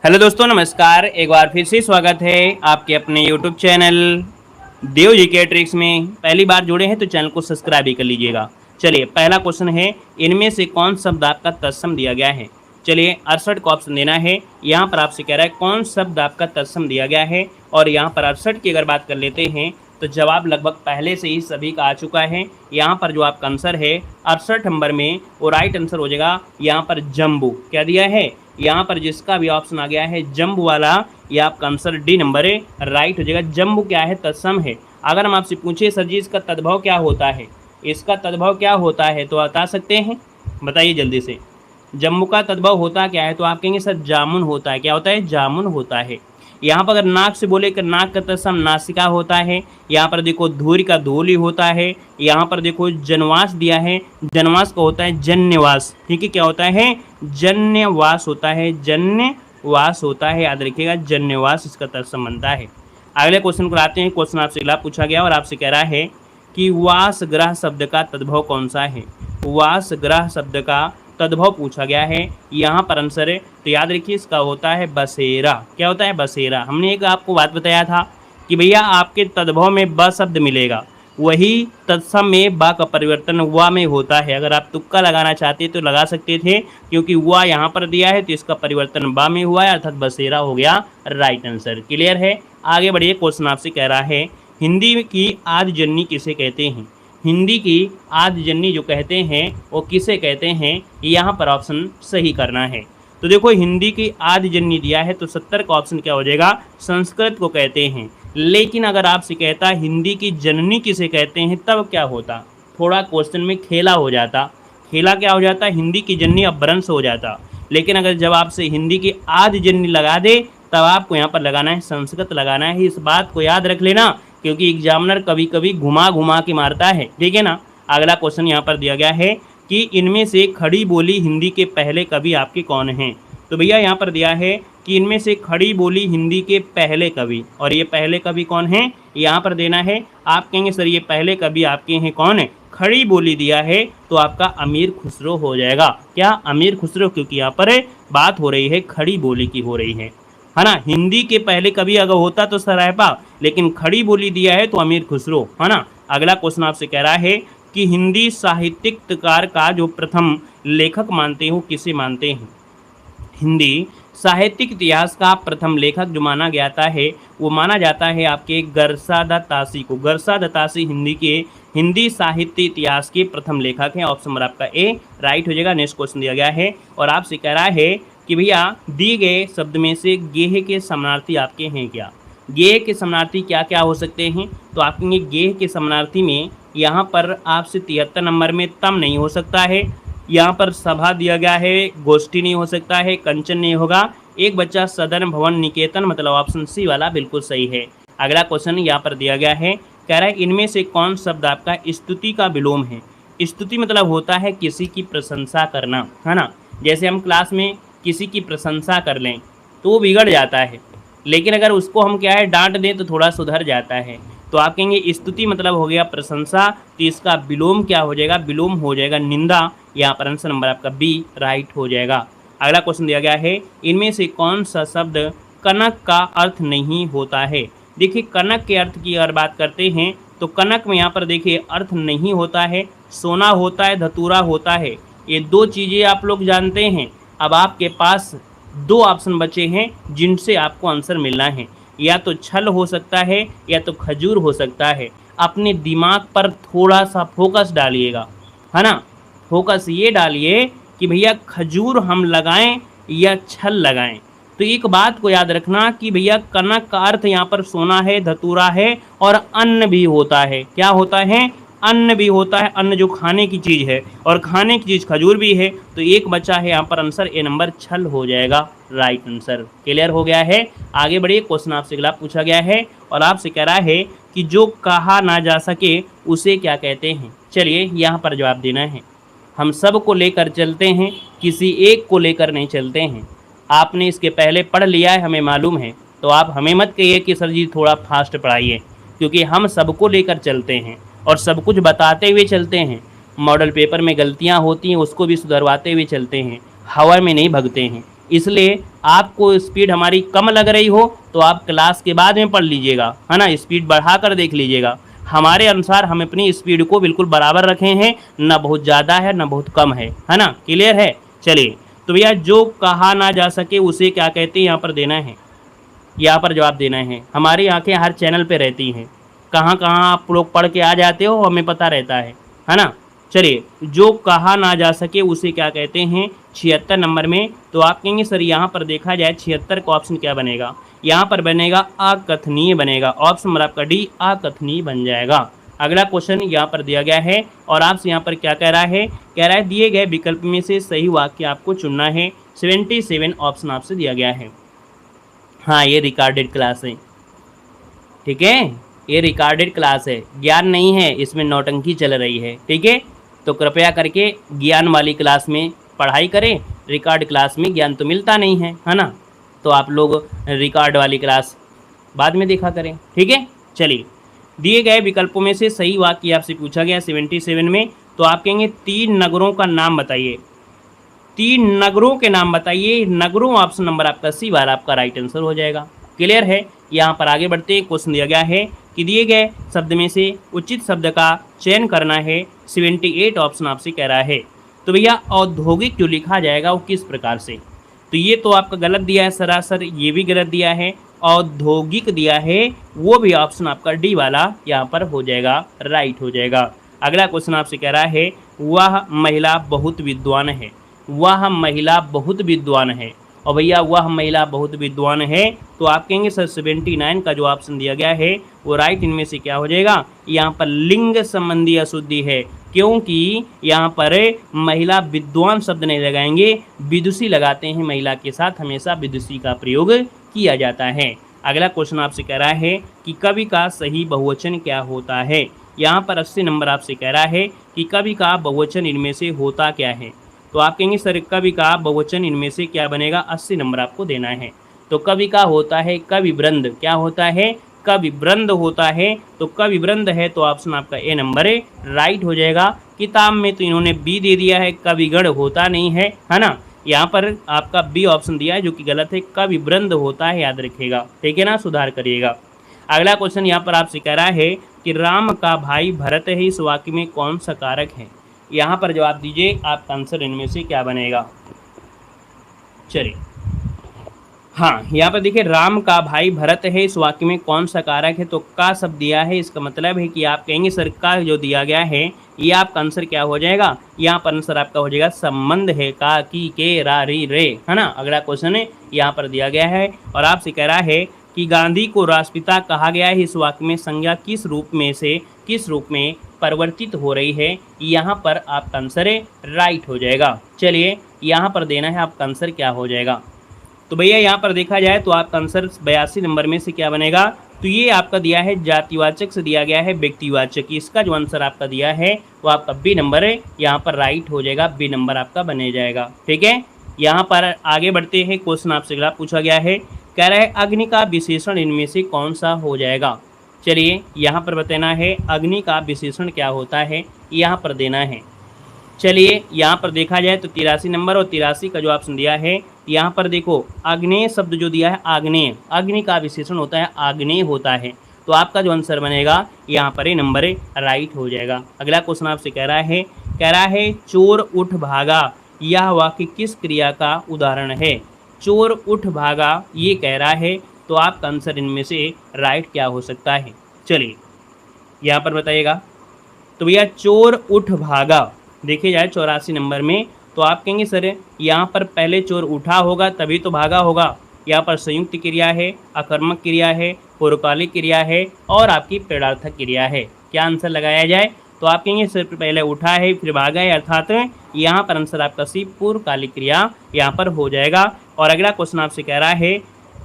Hello दोस्तों, नमस्कार। एक बार फिर से स्वागत है आपके अपने यूट्यूब चैनल देव जी के ट्रिक्स में। पहली बार जुड़े हैं तो चैनल को सब्सक्राइब भी कर लीजिएगा। चलिए, पहला क्वेश्चन है, इनमें से कौन शब्द आपका तत्सम दिया गया है। चलिए, 68 को ऑप्शन देना है। यहाँ पर आपसे कह रहा है कौन शब्द आपका तत्सम दिया गया है, और यहाँ पर 68 की अगर बात कर लेते हैं तो जवाब लगभग पहले से ही सभी का आ चुका है। यहाँ पर जो आपका आंसर है 68 नंबर में, वो राइट आंसर हो जाएगा यहाँ पर जम्बू। क्या दिया है यहाँ पर, जिसका भी ऑप्शन आ गया है जम्बू वाला, ये आपका आंसर डी नंबर है, राइट हो जाएगा। जम्बू क्या है, तत्सम है। अगर हम आपसे पूछे सर जी इसका तद्भव क्या होता है, इसका तद्भव क्या होता है, तो बता सकते हैं, बताइए जल्दी से। जम्बू का तद्भव होता क्या है, तो आप कहेंगे सर जामुन होता है। क्या होता है, जामुन होता है। यहाँ पर अगर नाक से बोले कि नाक का तत्सम नासिका होता है। यहाँ पर देखो धूरी का धूल ही होता है। यहाँ पर देखो जनवास दिया है, जनवास का होता है जन्यवास। ठीक है, क्या होता है, जन्यवास होता है, जन्यवास होता है, याद रखिएगा, जन्यवास इसका तत्सम बनता है। अगले क्वेश्चन को आते हैं। क्वेश्चन आपसे अगला पूछा गया और आपसे कह रहा है कि वासग्रह शब्द का तद्भव कौन सा है। वासग्रह शब्द का तद्भव पूछा गया है, यहाँ पर आंसर है, तो याद रखिए इसका होता है बसेरा। क्या होता है, बसेरा। हमने एक आपको बात बताया था कि भैया आपके तद्भव में ब शब्द मिलेगा, वही तत्सम में बा का परिवर्तन वा में होता है। अगर आप तुक्का लगाना चाहते तो लगा सकते थे, क्योंकि वा यहाँ पर दिया है तो इसका परिवर्तन बा में हुआ है, अर्थात बसेरा हो गया राइट आंसर। क्लियर है, आगे बढ़िए। क्वेश्चन आपसे कह रहा है हिंदी की आदि जननी किसे कहते हैं। हिंदी की आदि जननी जो कहते हैं वो किसे कहते हैं, यहाँ पर ऑप्शन सही करना है। तो देखो हिंदी की आदि जननी दिया है तो 70 का ऑप्शन क्या हो जाएगा, संस्कृत को कहते हैं। लेकिन अगर आपसे कहता हिंदी की जननी किसे कहते हैं, तब क्या होता, थोड़ा क्वेश्चन में खेला हो जाता। खेला क्या हो जाता, हिंदी की जननी अपभ्रंश हो जाता। लेकिन अगर जब आपसे हिंदी की आदि जननी लगा दे, तब आपको यहाँ पर लगाना है संस्कृत लगाना है। इस बात को याद रख लेना, क्योंकि एग्जामिनर कभी कभी घुमा घुमा के मारता है। ठीक है ना। अगला क्वेश्चन यहाँ पर दिया गया है कि इनमें से खड़ी बोली हिंदी के पहले कवि आपके कौन हैं। तो भैया यहाँ पर दिया है कि इनमें से खड़ी बोली हिंदी के पहले कवि, और ये पहले कवि कौन हैं, यहाँ पर देना है। आप कहेंगे सर ये पहले कवि आपके हैं कौन है, खड़ी बोली दिया है तो आपका अमीर खुसरो हो जाएगा। क्या, अमीर खुसरो, क्योंकि यहाँ पर बात हो रही है खड़ी बोली की हो रही है ना। हिंदी के पहले कभी अगर होता तो सरायपा, लेकिन खड़ी बोली दिया है तो अमीर खुसरो, है ना। अगला क्वेश्चन आपसे कह रहा है कि हिंदी साहित्यकार का जो प्रथम लेखक मानते हो किसे मानते हैं। हिंदी साहित्यिक इतिहास का प्रथम लेखक जो माना जाता है वो माना जाता है आपके गरसादातासी को। गरसादातासी हिंदी साहित्य इतिहास के प्रथम लेखक हैं। ऑप्शन नंबर आपका ए राइट हो जाएगा। नेक्स्ट क्वेश्चन दिया गया है और आपसे कह रहा है कि भैया दिए गए शब्द में से गेह के समानार्थी आपके हैं क्या। गेह के समानार्थी क्या क्या हो सकते हैं, तो आप कहेंगे गेह के समानार्थी में यहाँ पर आपसे 73 नंबर में तम नहीं हो सकता है, यहाँ पर सभा दिया गया है, गोष्ठी नहीं हो सकता है, कंचन नहीं होगा, एक बच्चा सदन भवन निकेतन, मतलब ऑप्शन सी वाला बिल्कुल सही है। अगला क्वेश्चन यहाँ पर दिया गया है, कह रहा है इनमें से कौन शब्द आपका स्तुति का विलोम है। स्तुति मतलब होता है किसी की प्रशंसा करना, है ना। जैसे हम क्लास में किसी की प्रशंसा कर लें तो वो बिगड़ जाता है, लेकिन अगर उसको हम क्या है डांट दें तो थोड़ा सुधर जाता है। तो आप कहेंगे स्तुति मतलब हो गया प्रशंसा, तो इसका विलोम क्या हो जाएगा, विलोम हो जाएगा निंदा। यहाँ पर आंसर नंबर आपका बी राइट हो जाएगा। अगला क्वेश्चन दिया गया है इनमें से कौन सा शब्द कनक का अर्थ नहीं होता है। देखिए कनक के अर्थ की अगर बात करते हैं तो कनक में यहाँ पर देखिए अर्थ नहीं होता है, सोना होता है, धतूरा होता है। ये दो चीज़ें आप लोग जानते हैं। अब आपके पास दो ऑप्शन बचे हैं जिनसे आपको आंसर मिलना है, या तो छल हो सकता है या तो खजूर हो सकता है। अपने दिमाग पर थोड़ा सा फोकस डालिएगा, है ना। फोकस ये डालिए कि भैया खजूर हम लगाएं या छल लगाएं। तो एक बात को याद रखना कि भैया कनक का अर्थ यहाँ पर सोना है, धतूरा है और अन्न भी होता है। क्या होता है, अन्न भी होता है। अन्न जो खाने की चीज़ है और खाने की चीज़ खजूर भी है। तो एक बचा है यहाँ पर आंसर ए नंबर छल हो जाएगा राइट आंसर। क्लियर हो गया है। आगे बढ़िए। क्वेश्चन आपसे अगला पूछा गया है और आपसे कह रहा है कि जो कहा ना जा सके उसे क्या कहते हैं। चलिए यहाँ पर जवाब देना है। हम सब को लेकर चलते हैं, किसी एक को लेकर नहीं चलते हैं। आपने इसके पहले पढ़ लिया है, हमें मालूम है, तो आप हमें मत कहिए कि सर जी थोड़ा फास्ट पढ़ाइए, क्योंकि हम सबको लेकर चलते हैं और सब कुछ बताते हुए चलते हैं। मॉडल पेपर में गलतियां होती हैं उसको भी सुधरवाते हुए चलते हैं, हवा में नहीं भगते हैं। इसलिए आपको स्पीड हमारी कम लग रही हो तो आप क्लास के बाद में पढ़ लीजिएगा, है ना, स्पीड बढ़ा कर देख लीजिएगा। हमारे अनुसार हम अपनी स्पीड को बिल्कुल बराबर रखे हैं, ना बहुत ज़्यादा है ना बहुत कम है ना, क्लियर है। चलिए, तो भैया जो कहा ना जा सके उसे क्या कहते हैं यहाँ पर देना है, यहाँ पर जवाब देना है। हमारी आंखें हर चैनल पे रहती हैं, कहाँ कहाँ आप लोग पढ़ के आ जाते हो हमें पता रहता है ना। चलिए, जो कहा ना जा सके उसे क्या कहते हैं 76 नंबर में। तो आप कहेंगे सर यहाँ पर देखा जाए 76 का ऑप्शन क्या बनेगा, यहाँ पर बनेगा अकथनीय बनेगा। ऑप्शन नंबर आपका डी अकथनीय बन जाएगा। अगला क्वेश्चन यहाँ पर दिया गया है और आपसे यहाँ पर क्या कह रहा है, कह रहा है दिए गए विकल्प में से सही वाक्य आपको चुनना है। 77 ऑप्शन आपसे दिया गया है। हाँ, ये रिकॉर्डेड क्लास है, ठीक है, ये रिकॉर्डेड क्लास है, ज्ञान नहीं है, इसमें नौटंकी चल रही है, ठीक है। तो कृपया करके ज्ञान वाली क्लास में पढ़ाई करें, रिकॉर्ड क्लास में ज्ञान तो मिलता नहीं है ना। तो आप लोग रिकॉर्ड वाली क्लास बाद में देखा करें, ठीक है। चलिए, दिए गए विकल्पों में से सही वाक्य आपसे पूछा गया 77 में। तो आप कहेंगे 3 नगरों का नाम बताइए, 3 नगरों के नाम बताइए। नगरों ऑप्शन नंबर आपका सी वाला आपका राइट आंसर हो जाएगा, क्लियर है। यहाँ पर आगे बढ़ते हैं, क्वेश्चन दिया गया है कि दिए गए शब्द में से उचित शब्द का चयन करना है। 78 ऑप्शन आपसे कह रहा है। तो भैया औद्योगिक जो लिखा जाएगा वो किस प्रकार से, तो ये तो आपका गलत दिया है सरासर, ये भी गलत दिया है। औद्योगिक दिया है वो भी ऑप्शन आपका डी वाला यहाँ पर हो जाएगा, राइट हो जाएगा। अगला क्वेश्चन आपसे कह रहा है वह महिला बहुत विद्वान है, वह महिला बहुत विद्वान है। और भैया वह महिला बहुत विद्वान है, तो आप कहेंगे सर 79 का जो ऑप्शन दिया गया है वो राइट इनमें से क्या हो जाएगा, यहाँ पर लिंग संबंधी अशुद्धि है, क्योंकि यहाँ पर महिला विद्वान शब्द नहीं लगाएंगे, विदुषी लगाते हैं। महिला के साथ हमेशा विदुषी का प्रयोग किया जाता है। अगला क्वेश्चन आपसे कह रहा है कि कवि का सही बहुवचन क्या होता है। यहाँ पर 80 नंबर आपसे कह रहा है कि कवि का बहुवचन इनमें से होता क्या है। तो आप कहेंगे सर कवि का बहुवचन इनमें से क्या बनेगा, 80 नंबर आपको देना है। तो कवि का होता है कवि वृंद, क्या होता है, कवि वृंद होता है। तो कवि वृंद है तो ऑप्शन आपका ए नंबर राइट हो जाएगा। किताब में तो इन्होंने बी दे दिया है, कविगण होता नहीं है ना। यहाँ पर आपका बी ऑप्शन दिया है जो कि गलत है, कवि वृंद होता है, याद रखिएगा, ठीक है ना, सुधार करिएगा। अगला क्वेश्चन यहाँ पर आपसे कह रहा है कि राम का भाई भरत है, इस वाक्य में कौन सा कारक है। यहाँ पर जवाब दीजिए, आपका आंसर इनमें से क्या बनेगा। चलिए, हाँ, यहाँ पर देखिए राम का भाई भरत है, इस वाक्य में कौन सा कारक है। तो का शब्द दिया है, इसका मतलब है कि आप कहेंगे सर का जो दिया गया है ये आपका आंसर क्या हो जाएगा, यहाँ पर आंसर आपका हो जाएगा संबंध है, का की के रा री रे, है ना। अगला क्वेश्चन है यहाँ पर दिया गया है और आपसे कह रहा है कि गांधी को राष्ट्रपिता कहा गया है, इस वाक्य में संज्ञा किस रूप में से किस रूप में परिवर्तित हो रही है। यहाँ पर आपका आंसर राइट हो जाएगा। चलिए, यहाँ पर देना है आपका आंसर क्या हो जाएगा। तो भैया यहाँ पर देखा जाए तो आपका आंसर 82 नंबर में से क्या बनेगा। तो ये आपका दिया है जातिवाचक से दिया गया है व्यक्तिवाचक, इसका जो आंसर आपका दिया है वो आपका बी नंबर है, यहाँ पर राइट हो जाएगा, बी नंबर आपका बने जाएगा, ठीक है। यहाँ पर आगे बढ़ते हैं, क्वेश्चन आपसे अगला पूछा गया है, कह रहा है अग्नि का विशेषण इनमें से कौन सा हो जाएगा। चलिए, यहाँ पर बताना है अग्नि का विशेषण क्या होता है, यहाँ पर देना है। चलिए, यहाँ पर देखा जाए तो 83 नंबर और 83 का जो ऑप्शन दिया है, यहाँ पर देखो आग्नेय शब्द जो दिया है, आग्नेय, अग्नि का विशेषण होता है आग्नेय होता है। तो आपका जो आंसर बनेगा यहाँ पर नंबर राइट हो जाएगा। अगला क्वेश्चन आपसे कह रहा है चोर उठ भागा, यह वाक्य किस क्रिया का उदाहरण है। चोर उठ भागा ये कह रहा है, तो आपका आंसर इनमें से राइट क्या हो सकता है। चलिए, यहाँ पर बताइएगा। तो भैया चोर उठ भागा देखे जाए 84 नंबर में, तो आप कहेंगे सर यहाँ पर पहले चोर उठा होगा तभी तो भागा होगा। यहाँ पर संयुक्त क्रिया है, आकर्मक क्रिया है, पूर्वकालिक क्रिया है और आपकी प्रेरणार्थक क्रिया है। क्या आंसर लगाया जाए, तो आप कहेंगे सर पहले उठा है फिर भागा है, अर्थात यहाँ पर आंसर आपका सी पूर्वकालिक क्रिया यहाँ पर हो जाएगा। और अगला क्वेश्चन आपसे कह रहा है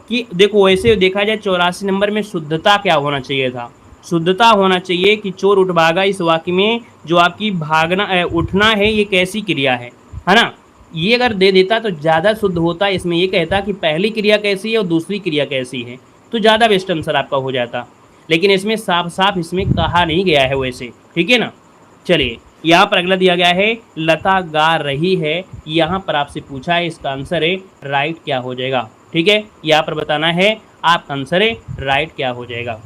कि देखो वैसे देखा जाए 84 नंबर में शुद्धता क्या होना चाहिए था। शुद्धता होना चाहिए कि चोर उठ भागा, इस वाक्य में जो आपकी भागना उठना है ये कैसी क्रिया है ना। ये अगर दे देता तो ज़्यादा शुद्ध होता। इसमें ये कहता कि पहली क्रिया कैसी है और दूसरी क्रिया कैसी है, तो ज़्यादा बेस्ट आंसर आपका हो जाता। लेकिन इसमें साफ साफ इसमें कहा नहीं गया है वैसे, ठीक है ना। चलिए, यहाँ पर अगला दिया गया है लता गा रही है, यहाँ पर आपसे पूछा है, इसका आंसर है राइट क्या हो जाएगा। ठीक है, यहाँ पर बताना है आपका आंसर है राइट क्या हो जाएगा।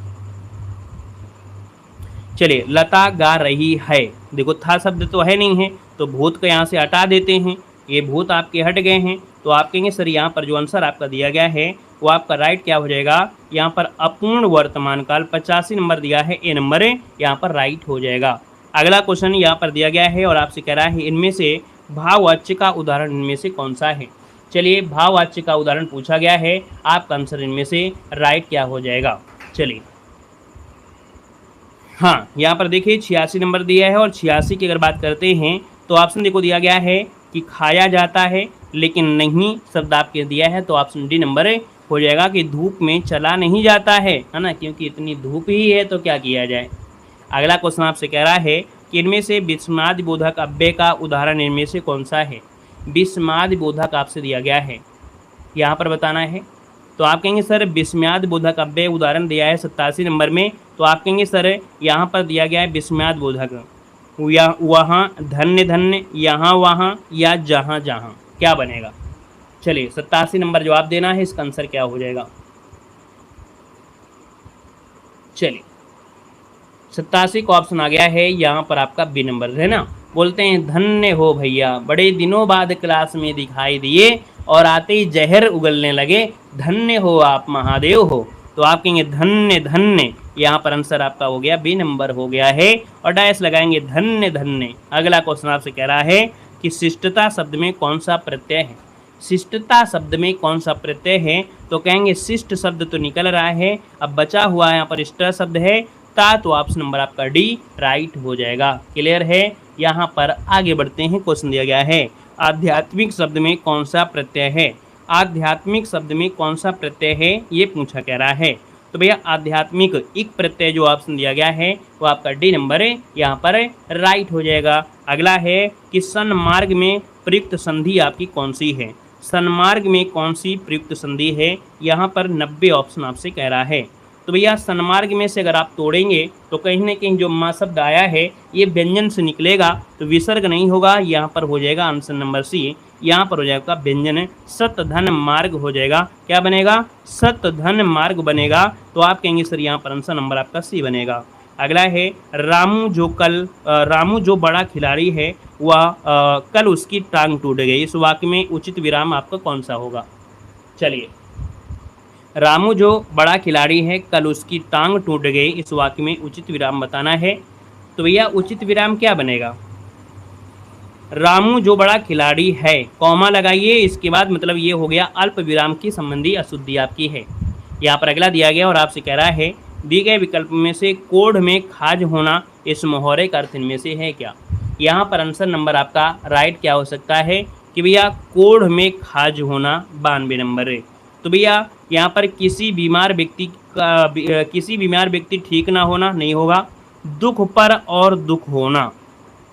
चलिए, लता गा रही है, देखो था शब्द तो है नहीं है, तो भूत को यहाँ से हटा देते हैं, ये भूत आपके हट गए हैं, तो आप कहेंगे सर यहाँ पर जो आंसर आपका दिया गया है वो आपका राइट क्या हो जाएगा। यहाँ पर अपूर्ण वर्तमान काल 85 नंबर दिया है, ए नंबर है यहाँ पर राइट हो जाएगा। अगला क्वेश्चन यहाँ पर दिया गया है और आपसे कह रहा है इनमें से भाववाच्य का उदाहरण इनमें से कौन सा है। चलिए, भाववाच्य का उदाहरण पूछा गया है, आपका आंसर इनमें से राइट क्या हो जाएगा। चलिए, हाँ यहाँ पर देखिए 86 नंबर दिया है और 86 की अगर बात करते हैं तो ऑप्शन देखो दिया गया है कि खाया जाता है, लेकिन नहीं शब्द आपके दिया है, तो ऑप्शन डी नंबर हो जाएगा कि धूप में चला नहीं जाता है ना, क्योंकि इतनी धूप ही है तो क्या किया जाए। अगला क्वेश्चन आपसे कह रहा है कि इनमें से विस्माद बोधक अव्यय का उदाहरण इनमें से कौन सा है। विस्माद बोधक आपसे दिया गया है, यहाँ पर बताना है, तो आप कहेंगे सर विस्मयाद बोधक अव्यय उदाहरण दिया है 87 नंबर में, तो आप कहेंगे सर यहाँ पर दिया गया है विस्मयाद बोधक, या वहाँ, धन्य धन्य, यहाँ वहाँ, या जहाँ जहाँ, क्या बनेगा। चलिए 87 नंबर जवाब देना है, इसका आंसर क्या हो जाएगा। चलिए 87 का ऑप्शन आ गया है, यहाँ पर आपका बी नंबर है ना। बोलते हैं धन्य हो भैया, बड़े दिनों बाद क्लास में दिखाई दिए और आते ही जहर उगलने लगे, धन्य हो आप महादेव हो। तो आप कहेंगे धन्य धन्य, यहाँ पर आंसर आपका हो गया बी नंबर हो गया है और डैश लगाएंगे धन्य धन्य। अगला क्वेश्चन आपसे कह रहा है कि शिष्टता शब्द में कौन सा प्रत्यय है। शिष्टता शब्द में कौन सा प्रत्यय है, तो कहेंगे शिष्ट शब्द तो निकल रहा है, अब बचा हुआ यहाँ पर इष्ट शब्द है ता, तो ऑप्शन नंबर आपका डी राइट हो जाएगा। क्लियर है। यहाँ पर आगे बढ़ते हैं, क्वेश्चन दिया गया है आध्यात्मिक शब्द में कौन सा प्रत्यय है। आध्यात्मिक शब्द में कौन सा प्रत्यय है ये पूछा कह रहा है। तो भैया आध्यात्मिक एक प्रत्यय जो ऑप्शन दिया गया है वो आपका डी नंबर है, यहाँ पर राइट हो जाएगा। अगला है कि सन्मार्ग में प्रयुक्त संधि आपकी कौन सी है। सन्मार्ग में कौन सी प्रयुक्त संधि है, यहाँ पर 90 ऑप्शन आपसे कह रहा है। तो भैया सन्मार्ग में से अगर आप तोड़ेंगे तो कहीं ना कहीं जो मा शब्द आया है ये व्यंजन से निकलेगा, तो विसर्ग नहीं होगा, यहाँ पर हो जाएगा आंसर नंबर सी, यहाँ पर हो जाएगा व्यंजन सत धन मार्ग हो जाएगा। क्या बनेगा, सत धन मार्ग बनेगा। तो आप कहेंगे सर यहाँ पर आंसर नंबर आपका सी बनेगा। अगला है रामू जो बड़ा खिलाड़ी है वह कल उसकी टांग टूट गई, इस वाक्य में उचित विराम आपका कौन सा होगा। चलिए, रामू जो बड़ा खिलाड़ी है कल उसकी टांग टूट गई, इस वाक्य में उचित विराम बताना है। तो भैया उचित विराम क्या बनेगा, रामू जो बड़ा खिलाड़ी है, कॉमा लगाइए, इसके बाद मतलब ये हो गया अल्प विराम की संबंधी अशुद्धि आपकी है। यहाँ पर अगला दिया गया और आपसे कह रहा है दी गए विकल्प में से कोढ़ में खाज होना इस मुहावरे का अर्थ इनमें से है क्या। यहाँ पर आंसर नंबर आपका राइट क्या हो सकता है कि भैया कोढ़ में खाज होना 92 नंबर है। तो भैया यहाँ पर किसी बीमार व्यक्ति ठीक ना होना नहीं होगा, दुख पर और दुख होना।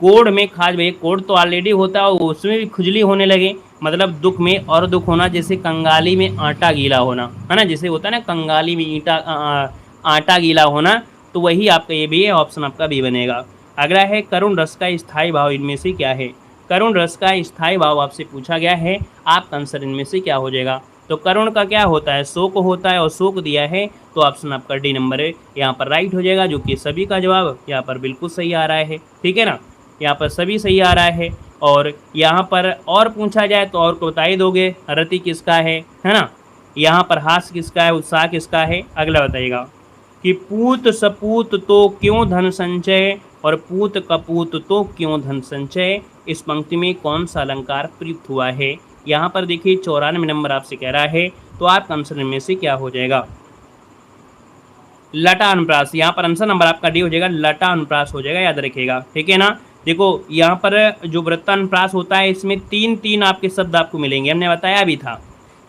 कोढ़ में खाज, भैया कोढ़ तो ऑलरेडी होता है उसमें भी खुजली होने लगे, मतलब दुख में और दुख होना, जैसे कंगाली में आटा गीला होना है ना, जैसे होता है ना कंगाली में आटा गीला होना, तो वही आपका ये भी है, ऑप्शन आपका भी बनेगा। अगला है करुण रस का स्थायी भाव इनमें से क्या है। करुण रस का स्थायी भाव आपसे पूछा गया है, आपका आंसर इनमें से क्या हो जाएगा। तो करुण का क्या होता है, शोक होता है, और शोक दिया है तो ऑप्शन आपका डी नंबर है, यहाँ पर राइट हो जाएगा, जो कि सभी का जवाब यहाँ पर बिल्कुल सही आ रहा है। ठीक है ना, यहाँ पर सभी सही आ रहा है। और यहाँ पर और पूछा जाए तो और को बता ही दोगे, रति किसका है ना, यहाँ पर हास किसका है, उत्साह किसका है। अगला बताइएगा कि पूत सपूत तो क्यों धन संचय और पूत कपूत तो क्यों धन संचय, इस पंक्ति में कौन सा अलंकार प्रयुक्त हुआ है। यहाँ पर देखिए 94 नंबर आपसे कह रहा है, तो आपका आंसर में से क्या हो जाएगा, लटा अनुप्रास। यहाँ पर आंसर नंबर आपका डी हो जाएगा, लटा अनुप्रास हो जाएगा, याद रखिएगा। ठीक है ना, देखो यहाँ पर जो वृत्तानुप्रास होता है इसमें 3 आपके शब्द आपको मिलेंगे, हमने बताया भी था।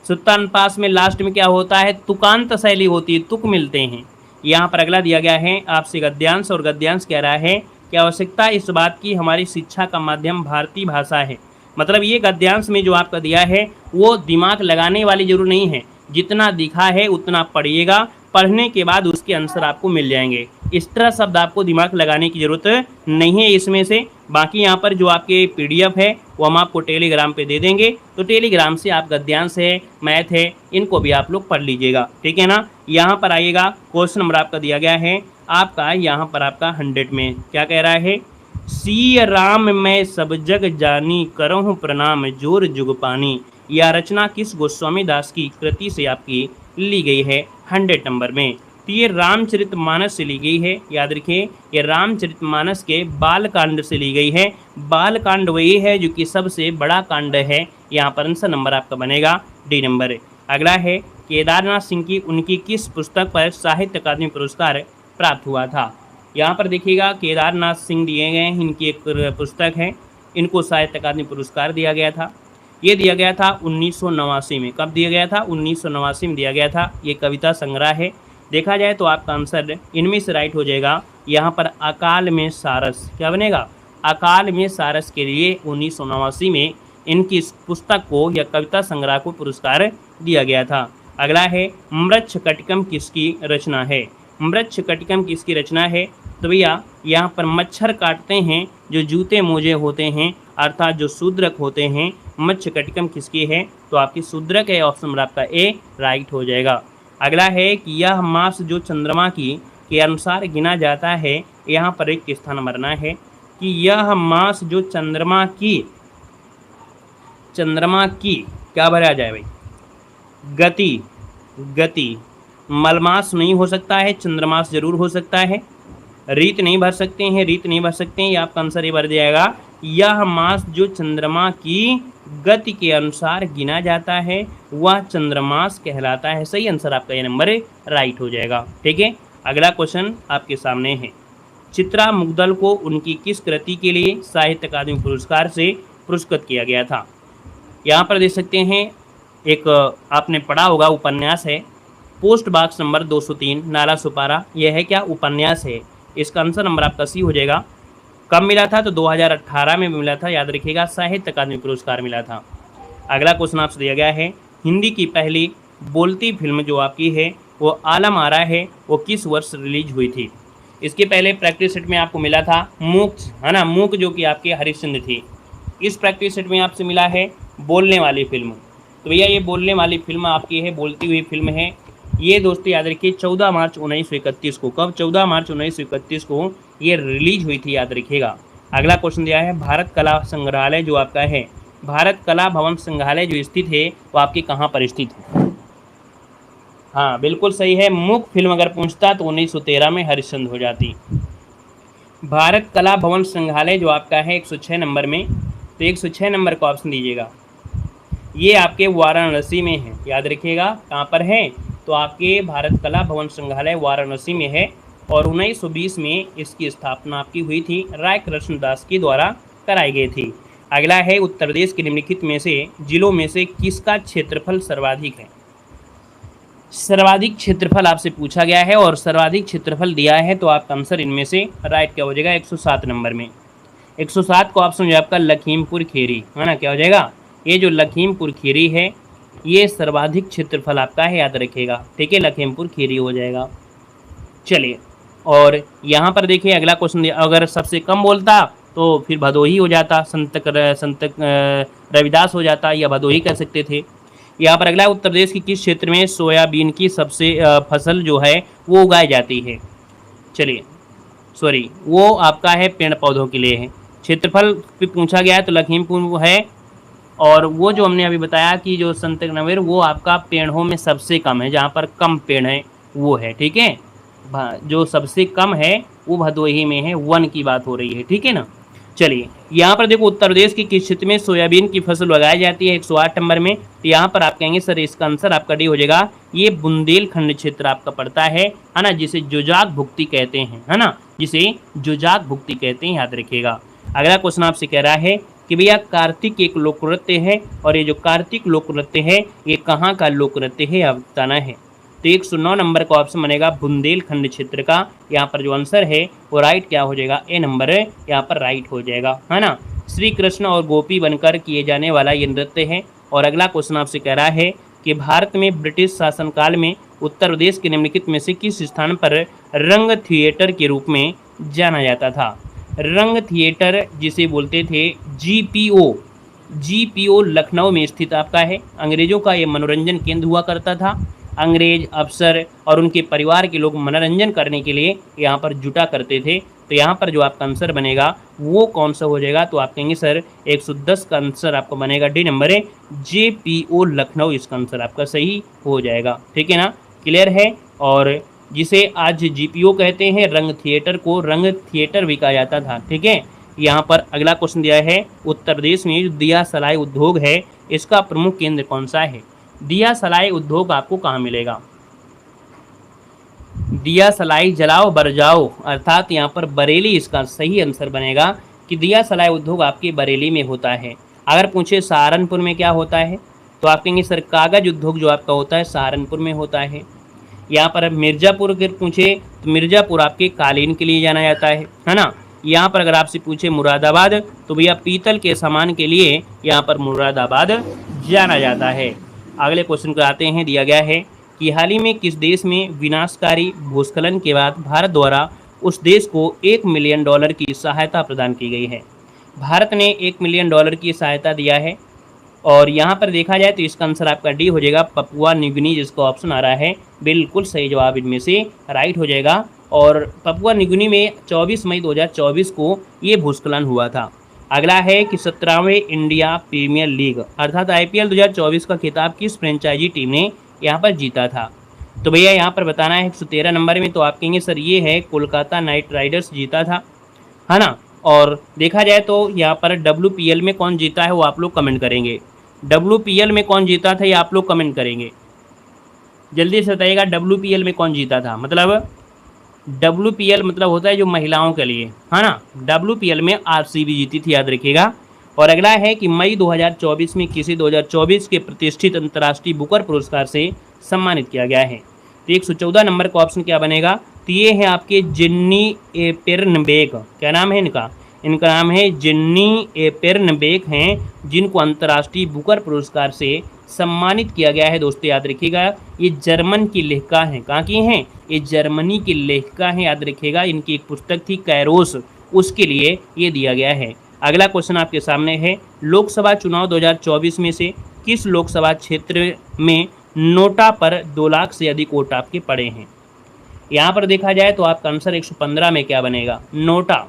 सुत्तानुप्रास में लास्ट में क्या होता है, तुकांत शैली होती है, तुक मिलते हैं। यहाँ पर अगला दिया गया है आपसे गद्यांश, और गद्यांश कह रहा है कि आवश्यकता इस बात की हमारी शिक्षा का माध्यम भारतीय भाषा है। मतलब ये गद्यांश में जो आपका दिया है वो दिमाग लगाने वाली जरूर नहीं है, जितना दिखा है उतना पढ़िएगा, पढ़ने के बाद उसके आंसर आपको मिल जाएंगे। एक्स्ट्रा शब्द आपको दिमाग लगाने की ज़रूरत नहीं है इसमें से। बाकी यहाँ पर जो आपके पीडीएफ है वो हम आपको टेलीग्राम पे दे देंगे, तो टेलीग्राम से आप गद्यांश है, मैथ है, इनको भी आप लोग पढ़ लीजिएगा, ठीक है ना। यहाँ पर आइएगा, क्वेश्चन नंबर आपका दिया गया है आपका, यहाँ पर आपका 100 में क्या कह रहा है, सिय राम मैं सब जग जानी, करहूँ प्रणाम जोर जुग पानी। यह रचना किस गोस्वामी दास की कृति से आपकी ली गई है 100 नंबर में। तो ये रामचरितमानस से ली गई है, याद रखिए ये रामचरितमानस के बाल कांड से ली गई है। बाल कांड वही है जो कि सबसे बड़ा कांड है। यहाँ पर आंसर नंबर आपका बनेगा डी नंबर। अगला है केदारनाथ सिंह की उनकी किस पुस्तक पर साहित्य अकादमी पुरस्कार प्राप्त हुआ था। यहाँ पर देखिएगा केदारनाथ सिंह दिए गए हैं, इनकी एक पुस्तक है, इनको साहित्य अकादमी पुरस्कार दिया गया था। ये दिया गया था 1989 में। कब दिया गया था? 1989 में दिया गया था। ये कविता संग्रह है। देखा जाए तो आपका आंसर इनमें से राइट हो जाएगा। यहाँ पर अकाल में सारस क्या बनेगा? अकाल में सारस के लिए 1989 में इनकी इस पुस्तक को या कविता संग्रह को पुरस्कार दिया गया था। अगला है मृच्छकटिकम किसकी रचना है? मृच्छकटिकम किसकी रचना है? तो भैया यहाँ पर मच्छर काटते हैं जो जूते मोजे होते हैं, अर्थात जो शूद्रक होते हैं। मच्छकटिकम किसकी है? तो आपकी शूद्रक है, ऑप्शन नंबर आपका ए राइट हो जाएगा। अगला है कि यह मास जो चंद्रमा की के अनुसार गिना जाता है, यहाँ पर एक स्थान भरना है कि यह मास जो चंद्रमा की क्या भरा जाए भाई? गति। मलमास नहीं हो सकता है, चंद्रमास जरूर हो सकता है। रीत नहीं भर सकते हैं, ये आपका आंसर ये भर जाएगा। यह मास जो चंद्रमा की गति के अनुसार गिना जाता है वह चंद्रमास कहलाता है। सही आंसर आपका ये नंबर राइट हो जाएगा, ठीक है। अगला क्वेश्चन आपके सामने है, चित्रा मुग्दल को उनकी किस कृति के लिए साहित्य अकादमी पुरस्कार से पुरस्कृत किया गया था? यहाँ पर देख सकते हैं, एक आपने पढ़ा होगा उपन्यास है, पोस्ट बॉक्स नंबर 203 नाला सुपारा। यह है क्या? उपन्यास है। इसका आंसर नंबर आपका सी हो जाएगा। कब मिला था? तो 2018 में मिला था, याद रखिएगा, साहित्य अकादमी पुरस्कार मिला था। अगला क्वेश्चन आपसे दिया गया है, हिंदी की पहली बोलती फिल्म जो आपकी है वो आलम आरा है, वो किस वर्ष रिलीज हुई थी? इसके पहले प्रैक्टिस सेट में आपको मिला था मूक, है ना, मूक जो कि आपके हरिश्चंद्र थी। इस प्रैक्टिस सेट में आपसे मिला है बोलने वाली फिल्म। तो भैया ये बोलने वाली फिल्म आपकी है, बोलती हुई फिल्म है। ये दोस्तों याद रखिए 14 मार्च 1931 को, कब? 14 मार्च 1931 को ये रिलीज हुई थी, याद रखिएगा। अगला क्वेश्चन दिया है, भारत कला संग्रहालय जो आपका है, भारत कला भवन संग्रहालय जो स्थित है वो आपके कहाँ पर स्थित है? हाँ बिल्कुल सही है, मुख्य फिल्म अगर पूछता तो 1913 में हरिश्चंद्र हो जाती। भारत कला भवन संग्रहालय जो आपका है 106 नंबर में, तो 106 नंबर का ऑप्शन दीजिएगा। ये आपके वाराणसी में है, याद रखिएगा। कहाँ पर है? तो आपके भारत कला भवन संग्रहालय वाराणसी में है, और 1920 में इसकी स्थापना आपकी हुई थी, राय कृष्ण दास के द्वारा कराई गई थी। अगला है, उत्तर प्रदेश के निम्नलिखित में से जिलों में से किसका क्षेत्रफल सर्वाधिक है? सर्वाधिक क्षेत्रफल आपसे पूछा गया है और सर्वाधिक क्षेत्रफल दिया है, तो आपका आंसर इनमें से राइट क्या हो जाएगा? 107 नंबर में। 107 को ऑप्शन जो आपका लखीमपुर खीरी, है ना, क्या हो जाएगा? ये जो लखीमपुर खीरी है ये सर्वाधिक क्षेत्रफल आपका है, याद रखिएगा, ठीक है, लखीमपुर खीरी हो जाएगा। चलिए, और यहाँ पर देखिए अगला क्वेश्चन, अगर सबसे कम बोलता तो फिर भदोही हो जाता, संत रविदास हो जाता, या भदोही कह सकते थे। यहाँ पर अगला, उत्तर प्रदेश की किस क्षेत्र में सोयाबीन की सबसे फसल जो है वो उगाई जाती है? चलिए, सॉरी, वो आपका है पेड़ पौधों के लिए है। क्षेत्रफल भी पूछा गया है तो लखीमपुर है, और वो जो हमने अभी बताया कि जो संत नवेर वो आपका पेड़ों में सबसे कम है, जहाँ पर कम पेड़ है वो है, ठीक है। जो सबसे कम है वो भदोही में है, वन की बात हो रही है, ठीक है ना। चलिए, यहाँ पर देखो उत्तर प्रदेश की किस क्षेत्र में सोयाबीन की फसल उगाई जाती है? 108 नंबर में। तो यहाँ पर आप कहेंगे सर इसका आंसर आपका डी हो जाएगा। ये बुंदेलखंड क्षेत्र आपका पड़ता है ना, जिसे जुजाग भुक्ति कहते हैं, है ना, जिसे जुजाग भुक्ति कहते हैं, याद रखिएगा। अगला क्वेश्चन आपसे कह रहा है कि भैया कार्तिक एक लोक नृत्य है, और ये जो कार्तिक लोक नृत्य है ये कहाँ का लोक नृत्य है आप बताना है। तो 109 नंबर का ऑप्शन बनेगा बुंदेलखंड क्षेत्र का। यहाँ पर जो आंसर है वो राइट क्या हो जाएगा? ए नंबर यहाँ पर राइट हो जाएगा, है ना। श्री कृष्ण और गोपी बनकर किए जाने वाला ये नृत्य है। और अगला क्वेश्चन आपसे कह रहा है कि भारत में ब्रिटिश शासनकाल में उत्तर प्रदेश के निम्नलिखित में से किस स्थान पर रंग थिएटर के रूप में जाना जाता था। रंग थिएटर जिसे बोलते थे जीपीओ, जीपीओ लखनऊ में स्थित आपका है। अंग्रेजों का ये मनोरंजन केंद्र हुआ करता था। अंग्रेज अफसर और उनके परिवार के लोग मनोरंजन करने के लिए यहाँ पर जुटा करते थे। तो यहाँ पर जो आपका आंसर बनेगा वो कौन सा हो जाएगा, तो आप कहेंगे सर 110 का आंसर आपका बनेगा डी नंबर है, जेपीओ लखनऊ इसका आंसर आपका सही हो जाएगा। ठीक है ना, क्लियर है। और जिसे आज जीपीओ कहते हैं, रंग थिएटर को रंग थिएटर भी कहा जाता था। ठीक है। यहाँ पर अगला क्वेश्चन दिया है, उत्तर प्रदेश में जो दिया सलाई उद्योग है इसका प्रमुख केंद्र कौन सा है। दिया सलाई उद्योग आपको कहाँ मिलेगा। दिया सलाई जलाओ बर जाओ, अर्थात यहाँ पर बरेली इसका सही आंसर बनेगा कि दिया सलाई उद्योग आपके बरेली में होता है। अगर पूछे सहारनपुर में क्या होता है तो आप कहेंगे सर कागज उद्योग जो आपका होता है सहारनपुर में होता है। यहाँ पर मिर्ज़ापुर अगर पूछे तो मिर्ज़ापुर आपके कालीन के लिए जाना जाता है ना। यहाँ पर अगर आपसे पूछे मुरादाबाद तो भैया पीतल के सामान के लिए यहाँ पर मुरादाबाद जाना जाता है। अगले क्वेश्चन को आते हैं, दिया गया है कि हाल ही में किस देश में विनाशकारी भूस्खलन के बाद भारत द्वारा उस देश को $1 मिलियन की सहायता प्रदान की गई है। भारत ने $1 मिलियन की सहायता दिया है और यहाँ पर देखा जाए तो इसका आंसर आपका डी हो जाएगा, पपुआ न्यूगिनी जिसका ऑप्शन आ रहा है बिल्कुल सही जवाब इनमें से राइट हो जाएगा। और पपुआ न्यूगिनी में 24 मई 2024 को ये भूस्खलन हुआ था। अगला है कि 17वें इंडिया प्रीमियर लीग अर्थात आईपीएल 2024 का खिताब किस फ्रेंचाइजी टीम ने यहाँ पर जीता था। तो भैया यहाँ पर बताना है 113 नंबर में, तो आप कहेंगे सर ये है कोलकाता नाइट राइडर्स जीता था, है ना। और देखा जाए तो यहाँ पर WPL में कौन जीता है वो आप लोग कमेंट करेंगे। WPL में कौन जीता था ये आप लोग कमेंट करेंगे, जल्दी से बताइएगा। WPL में कौन जीता था, मतलब WPL मतलब होता है जो महिलाओं के लिए, है ना। WPL में RCB जीती थी, याद रखिएगा। और अगला है कि मई 2024 में किसी 2024 के प्रतिष्ठित अंतर्राष्ट्रीय बुकर पुरस्कार से सम्मानित किया गया है। तो 114 नंबर का ऑप्शन क्या बनेगा, तो ये है आपके जिन्नी एपेर्नबेक। क्या नाम है इनका, इनका नाम है जिन्नी एपेर्नबेक हैं, जिनको अंतर्राष्ट्रीय बुकर पुरस्कार से सम्मानित किया गया है। दोस्तों याद रखिएगा ये जर्मन की लेखिका हैं। कहाँ की हैं, ये जर्मनी की लेखिका हैं, याद रखिएगा। इनकी एक पुस्तक थी कैरोस, उसके लिए ये दिया गया है। अगला क्वेश्चन आपके सामने है, लोकसभा चुनाव 2024 में से किस लोकसभा क्षेत्र में नोटा पर 2 लाख से अधिक वोट आपके पड़े हैं। यहाँ पर देखा जाए तो आपका आंसर 115 में क्या बनेगा, नोटा।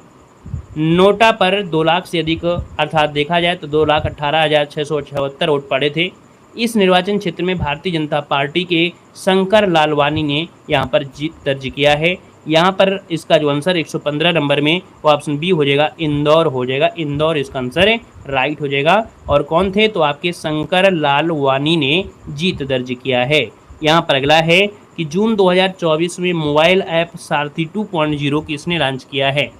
नोटा पर 2 लाख से अधिक अर्थात देखा जाए तो 2,18,678 वोट पड़े थे। इस निर्वाचन क्षेत्र में भारतीय जनता पार्टी के शंकर लालवानी ने यहाँ पर जीत दर्ज किया है। यहाँ पर इसका जो आंसर 115 नंबर में वो ऑप्शन बी हो जाएगा, इंदौर हो जाएगा। इंदौर इसका आंसर है, राइट हो जाएगा। और कौन थे, तो आपके शंकर लालवानी ने जीत दर्ज किया है। यहाँ पर अगला है कि जून 2024 में मोबाइल ऐप सारथी 2.0 किसने लॉन्च किया है।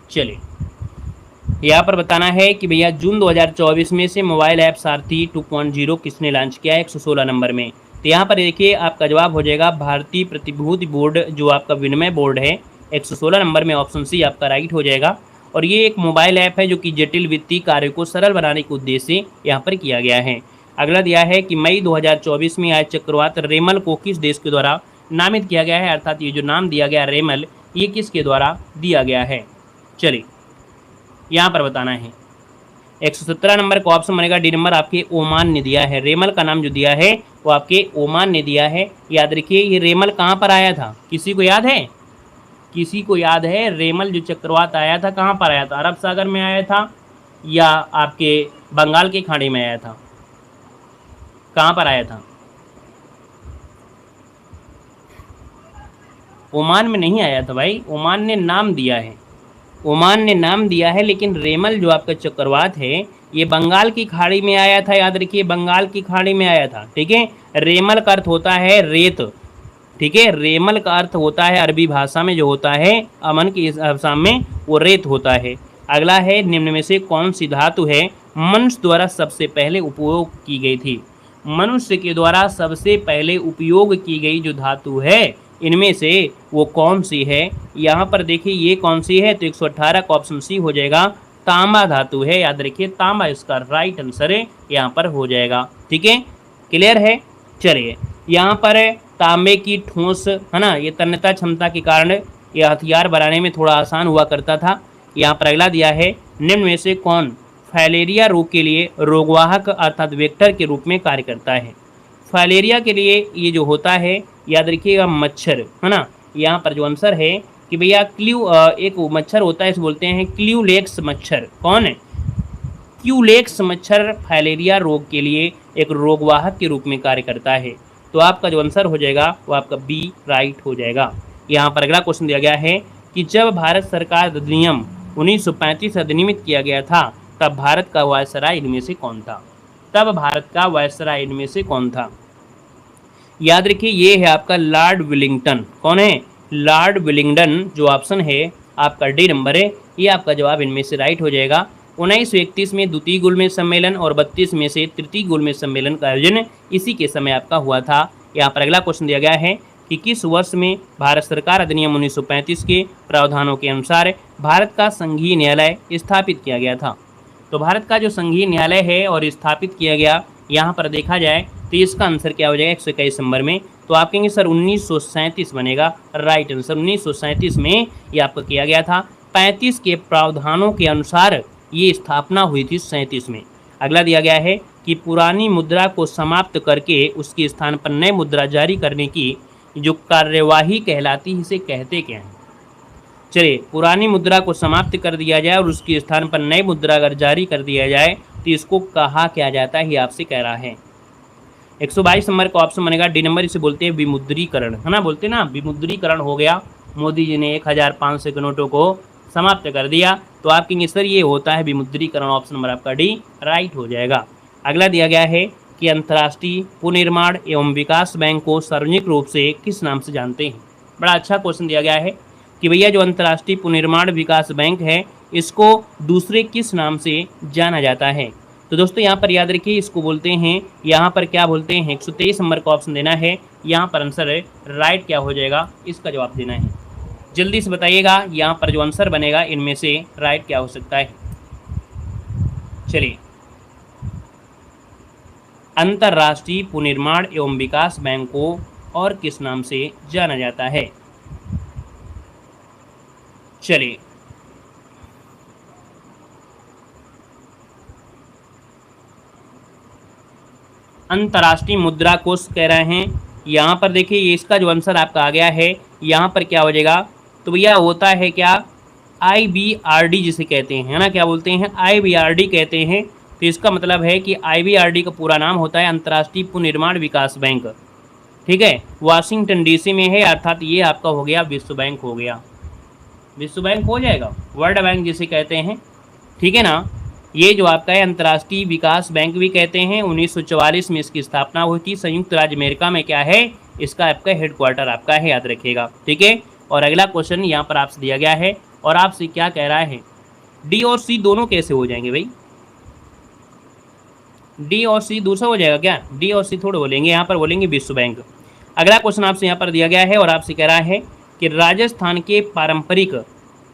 चलिए यहाँ पर बताना है कि भैया जून 2024 में से मोबाइल ऐप सारथी 2.0 किसने लॉन्च किया है 116 नंबर में। तो यहाँ पर देखिए आपका जवाब हो जाएगा भारतीय प्रतिभूति बोर्ड, जो आपका विनिमय बोर्ड है। 116 नंबर में ऑप्शन सी आपका राइट हो जाएगा। और ये एक मोबाइल ऐप है जो कि जटिल वित्तीय कार्य को सरल बनाने के उद्देश्य से यहाँ पर किया गया है। अगला दिया है कि मई 2024 में आए चक्रवात रेमल को किस देश के द्वारा नामित किया गया है, अर्थात ये जो नाम दिया गया रेमल ये किसके द्वारा दिया गया है। चलिए यहाँ पर बताना है 117 नंबर का ऑप्शन बनेगा डी नंबर, आपके ओमान ने दिया है। रेमल का नाम जो दिया है वो आपके ओमान ने दिया है। याद रखिए ये रेमल कहाँ पर आया था, किसी को याद है, किसी को याद है रेमल जो चक्रवात आया था कहाँ पर आया था, अरब सागर में आया था या आपके बंगाल की खाड़ी में आया था, कहाँ पर आया था। ओमान में नहीं आया था भाई, ओमान ने नाम दिया है, ओमान ने नाम दिया है। लेकिन रेमल जो आपका चक्रवात है ये बंगाल की खाड़ी में आया था, याद रखिए बंगाल की खाड़ी में आया था। ठीक है, रेमल का अर्थ होता है रेत। ठीक है, रेमल का अर्थ होता है अरबी भाषा में जो होता है अमन की भाषा में वो रेत होता है। अगला है निम्न में से कौन सी धातु है मनुष्य द्वारा सबसे पहले उपयोग की गई थी। मनुष्य के द्वारा सबसे पहले उपयोग की गई जो धातु है इनमें से वो कौन सी है। यहाँ पर देखिए ये कौन सी है, तो 118 का ऑप्शन सी हो जाएगा, तांबा धातु है। याद रखिए तांबा इसका राइट आंसर है यहाँ पर हो जाएगा। ठीक है, क्लियर है। चलिए यहाँ पर तांबे की ठोस है ना, ये तन्यता क्षमता के कारण ये हथियार बनाने में थोड़ा आसान हुआ करता था। यहाँ पर अगला दिया है, निम्न में से कौन फाइलेरिया रोग के लिए रोगवाहक अर्थात वेक्टर के रूप में कार्य करता है। फाइलेरिया के लिए ये जो होता है, याद रखिएगा मच्छर है ना। यहाँ पर जो आंसर है कि भैया एक मच्छर होता है, इसे बोलते हैं क्यूलेक्स मच्छर। कौन है? क्यूलेक्स मच्छर फाइलेरिया रोग के लिए एक रोगवाहक के रूप में कार्य करता है। तो आपका जो आंसर हो जाएगा वो आपका बी राइट हो जाएगा। यहाँ पर अगला क्वेश्चन दिया गया है कि जब भारत सरकार अधिनियम 1935 अधिनियमित किया गया था तब भारत का वायसराय इनमें से कौन था। तब भारत का वायसराय इनमें से कौन था? याद रखिए ये है आपका लॉर्ड विलिंगटन। कौन है? Lord Willingdon. जो ऑप्शन है आपका डी नंबर है, ये आपका जवाब इनमें से राइट हो जाएगा। 1931 में द्वितीय गोलमेज सम्मेलन और 32 में से तृतीय गोलमेज सम्मेलन का आयोजन इसी के समय आपका हुआ था। यहाँ पर अगला क्वेश्चन दिया गया है कि किस वर्ष में भारत सरकार अधिनियम 1935 के प्रावधानों के अनुसार भारत का संघीय न्यायालय स्थापित किया गया था। तो भारत का जो संघीय न्यायालय है और स्थापित किया गया, यहाँ पर देखा जाए तो इसका आंसर क्या हो जाएगा 121 नंबर में। तो आप कहेंगे सर 1937 बनेगा, राइट आंसर 1937 में ये आपका किया गया था। 35 के प्रावधानों के अनुसार ये स्थापना हुई थी 37 में। अगला दिया गया है कि पुरानी मुद्रा को समाप्त करके उसके स्थान पर नई मुद्रा जारी करने की जो कार्यवाही कहलाती है इसे कहते क्या हैं। चलिए पुरानी मुद्रा को समाप्त कर दिया जाए और उसके स्थान पर नई मुद्रा अगर जारी कर दिया जाए तो इसको कहा क्या जाता है, ये आपसे कह रहा है। 122 नंबर का ऑप्शन बनेगा डी नंबर, इसे बोलते हैं विमुद्रीकरण, है ना, बोलते हैं ना विमुद्रीकरण हो गया। मोदी जी ने 1500 के नोटों को समाप्त कर दिया। तो आप कहेंगे सर ये होता है विमुद्रीकरण, ऑप्शन नंबर आपका डी राइट हो जाएगा। अगला दिया गया है कि अंतर्राष्ट्रीय पुनर्निर्माण एवं विकास बैंक को सार्वजनिक रूप से किस नाम से जानते हैं। बड़ा अच्छा क्वेश्चन दिया गया है कि भैया जो अंतर्राष्ट्रीय पुनर्निर्माण विकास बैंक है इसको दूसरे किस नाम से जाना जाता है। तो दोस्तों यहाँ पर याद रखिए इसको बोलते हैं, यहाँ पर क्या बोलते हैं, 123 नंबर का ऑप्शन देना है। यहाँ पर आंसर राइट क्या हो जाएगा, इसका जवाब देना है। जल्दी से बताइएगा यहाँ पर जो आंसर बनेगा इनमें से राइट क्या हो सकता है। चलिए अंतर्राष्ट्रीय पुनर्निर्माण एवं विकास बैंक को और किस नाम से जाना जाता है। चलिए अंतर्राष्ट्रीय मुद्रा कोष कह रहे हैं। यहाँ पर देखिए ये इसका जो आंसर आपका आ गया है, यहाँ पर क्या हो जाएगा, तो भैया होता है क्या IBRD जिसे कहते हैं, है ना, क्या बोलते हैं IBRD कहते हैं। तो इसका मतलब है कि IBRD का पूरा नाम होता है अंतर्राष्ट्रीय पुनर्निर्माण विकास बैंक। ठीक है, वाशिंगटन DC में है, अर्थात ये आपका हो गया विश्व बैंक हो गया, विश्व बैंक हो जाएगा, वर्ल्ड बैंक जिसे कहते हैं। ठीक है ना, ये जो आपका है अंतर्राष्ट्रीय विकास बैंक भी कहते हैं। 1944 में इसकी स्थापना हुई थी। संयुक्त राज्य अमेरिका में क्या है, इसका आपका हेडक्वार्टर आपका है, याद रखिएगा। ठीक है, और अगला क्वेश्चन यहाँ पर आपसे दिया गया है और आपसे क्या कह रहा है, डी और सी दोनों कैसे हो जाएंगे भाई, डी और सी दूसरा हो जाएगा क्या, डी और सी थोड़े बोलेंगे, यहाँ पर बोलेंगे विश्व बैंक। अगला क्वेश्चन आपसे यहाँ पर दिया गया है और आपसे कह रहा है कि राजस्थान के पारंपरिक